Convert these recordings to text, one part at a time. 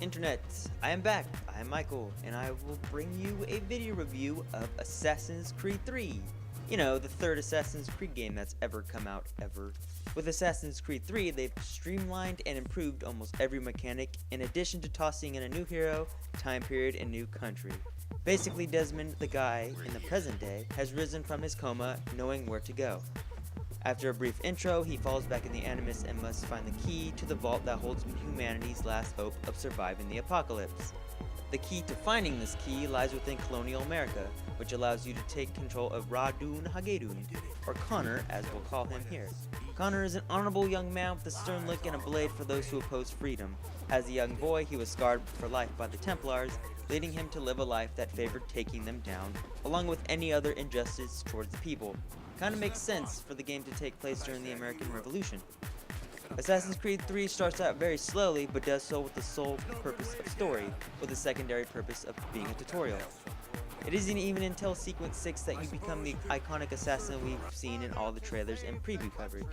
Internet, I am back. I am Michael, and I will bring you a video review of Assassin's Creed 3. You know, the third Assassin's Creed game that's ever come out ever. With Assassin's Creed 3, they've streamlined and improved almost every mechanic, in addition to tossing in a new hero, time period, and new country. Basically, Desmond, the guy in the present day, has risen from his coma, knowing where to go. After a brief intro, he falls back in the Animus and must find the key to the vault that holds humanity's last hope of surviving the apocalypse. The key to finding this key lies within colonial America, which allows you to take control of Radun Hagedun, or Connor as we'll call him here. Connor is an honorable young man with a stern look and a blade for those who oppose freedom. As a young boy, he was scarred for life by the Templars, leading him to live a life that favored taking them down, along with any other injustice towards the people. Kinda makes sense for the game to take place during the American Revolution. Assassin's Creed 3 starts out very slowly, but does so with the sole purpose of story, with the secondary purpose of being a tutorial. It isn't even until Sequence 6 that you become the iconic assassin we've seen in all the trailers and preview coverage.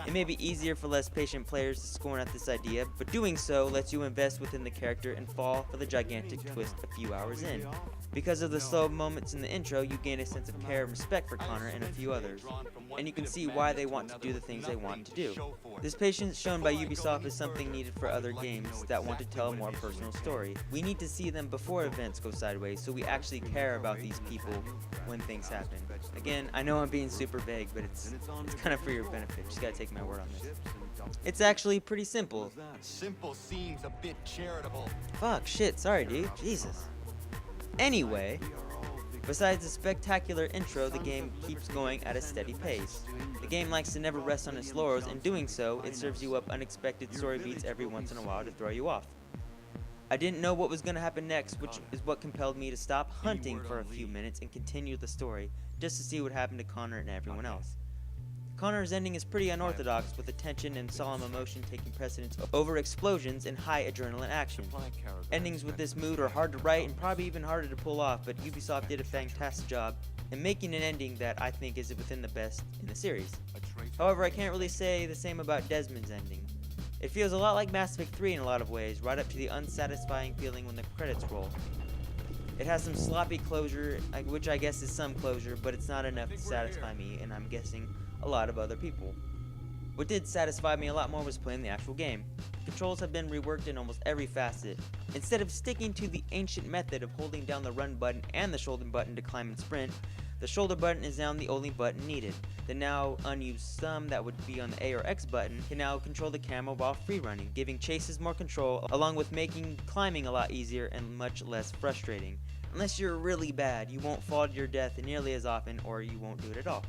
It may be easier for less patient players to scorn at this idea, but doing so lets you invest within the character and fall for the gigantic twist a few hours in. Because of the slow moments in the intro, you gain a sense of care and respect for Connor and a few others, and you can see why they want to do the things they want to do. This patience shown by Ubisoft is something needed for other games that want to tell a more personal story. We need to see them before events go sideways, so we actually care about these people when things happen. Again, I know I'm being super vague, but it's kind of for your benefit. Just gotta take my word on this. It's actually pretty simple. Simple seems a bit charitable. Fuck, shit, sorry dude, Jesus. Anyway, besides the spectacular intro, the game keeps going at a steady pace. The game likes to never rest on its laurels, and doing so, it serves you up unexpected story beats every once in a while to throw you off. I didn't know what was going to happen next, which is what compelled me to stop hunting for a few minutes and continue the story, just to see what happened to Connor and everyone else. Connor's ending is pretty unorthodox, with the tension and solemn emotion taking precedence over explosions and high adrenaline action. Endings with this mood are hard to write and probably even harder to pull off, but Ubisoft did a fantastic job in making an ending that I think is within the best in the series. However, I can't really say the same about Desmond's ending. It feels a lot like Mass Effect 3 in a lot of ways, right up to the unsatisfying feeling when the credits roll. It has some sloppy closure, which I guess is some closure, but it's not enough to satisfy me, and I'm guessing a lot of other people. What did satisfy me a lot more was playing the actual game. Controls have been reworked in almost every facet. Instead of sticking to the ancient method of holding down the run button and the shoulder button to climb and sprint, the shoulder button is now the only button needed. The now unused thumb that would be on the A or X button can now control the camera while free running, giving chases more control, along with making climbing a lot easier and much less frustrating. Unless you're really bad, you won't fall to your death nearly as often, or you won't do it at all.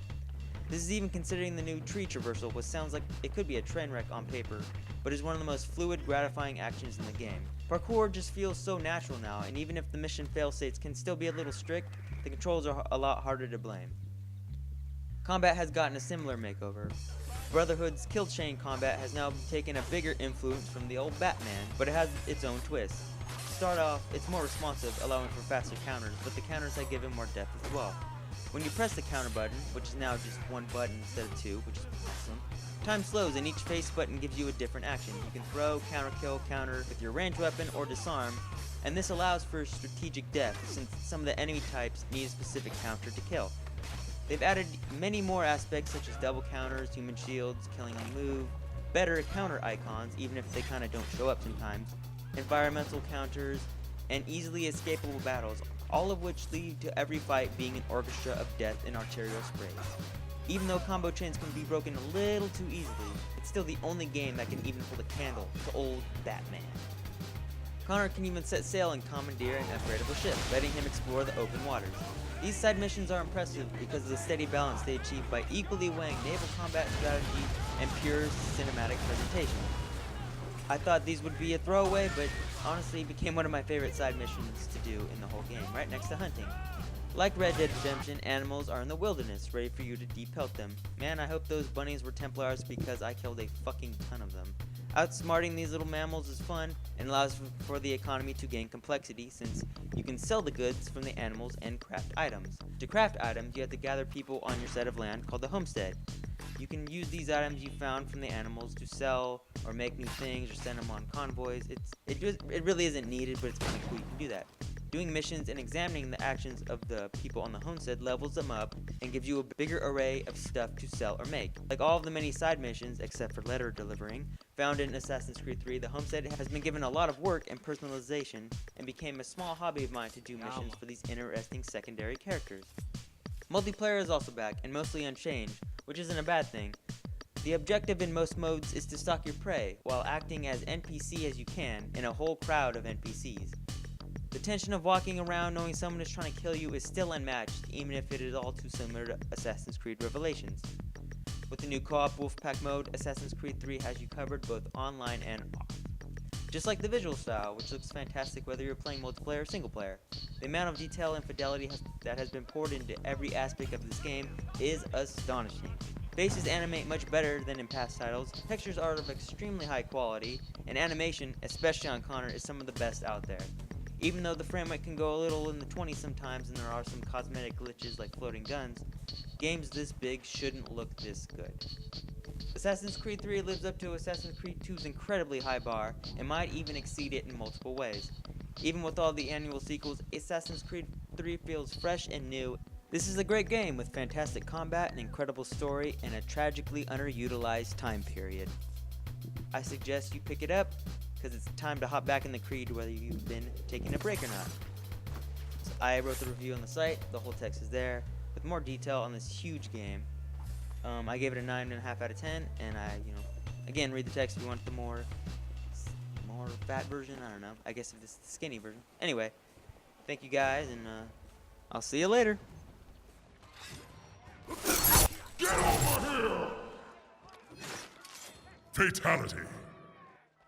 This is even considering the new tree traversal, which sounds like it could be a train wreck on paper, but is one of the most fluid, gratifying actions in the game. Parkour just feels so natural now, and even if the mission failsafes can still be a little strict, the controls are a lot harder to blame. Combat has gotten a similar makeover. Brotherhood's kill chain combat has now taken a bigger influence from the old Batman, but it has its own twist. To start off, it's more responsive, allowing for faster counters, but the counters have given more depth as well. When you press the counter button, which is now just one button instead of two, which is awesome, time slows and each face button gives you a different action. You can throw, counter kill, counter with your ranged weapon, or disarm, and this allows for strategic depth since some of the enemy types need a specific counter to kill. They've added many more aspects such as double counters, human shields, killing on the move, better counter icons even if they kinda don't show up sometimes, environmental counters, and easily escapable battles, all of which lead to every fight being an orchestra of death and arterial sprays. Even though combo chains can be broken a little too easily, it's still the only game that can even hold a candle to old Batman. Connor can even set sail and commandeer an upgradable ship, letting him explore the open waters. These side missions are impressive because of the steady balance they achieve by equally weighing naval combat strategy and pure cinematic presentation. I thought these would be a throwaway, but honestly became one of my favorite side missions to do in the whole game, right next to hunting. Like Red Dead Redemption, animals are in the wilderness, ready for you to depult them. Man, I hope those bunnies were Templars because I killed a fucking ton of them. Outsmarting these little mammals is fun and allows for the economy to gain complexity since you can sell the goods from the animals and craft items. To craft items, you have to gather people on your set of land called the homestead. You can use these items you found from the animals to sell or make new things or send them on convoys. It really isn't needed, but it's kind of cool you can do that. Doing missions and examining the actions of the people on the homestead levels them up and gives you a bigger array of stuff to sell or make. Like all of the many side missions, except for letter delivering, found in Assassin's Creed 3, the homestead has been given a lot of work and personalization and became a small hobby of mine to do missions for these interesting secondary characters. Multiplayer is also back and mostly unchanged, which isn't a bad thing. The objective in most modes is to stalk your prey while acting as NPC as you can in a whole crowd of NPCs. The tension of walking around knowing someone is trying to kill you is still unmatched, even if it is all too similar to Assassin's Creed Revelations. With the new co-op Wolfpack mode, Assassin's Creed 3 has you covered both online and off. Just like the visual style, which looks fantastic whether you're playing multiplayer or single player. The amount of detail and fidelity that has been poured into every aspect of this game is astonishing. Faces animate much better than in past titles, textures are of extremely high quality, and animation, especially on Connor, is some of the best out there. Even though the frame rate can go a little in the 20s sometimes and there are some cosmetic glitches like floating guns, games this big shouldn't look this good. Assassin's Creed 3 lives up to Assassin's Creed 2's incredibly high bar and might even exceed it in multiple ways. Even with all the annual sequels, Assassin's Creed 3 feels fresh and new. This is a great game with fantastic combat, an incredible story, and a tragically underutilized time period. I suggest you pick it up, because it's time to hop back in the Creed whether you've been taking a break or not. So I wrote the review on the site, the whole text is there, with more detail on this huge game. I gave it a 9.5 out of 10, and again, read the text if you want the more fat version, I don't know, I guess if this is the skinny version. Anyway, thank you guys, and I'll see you later. Get over here! Fatality.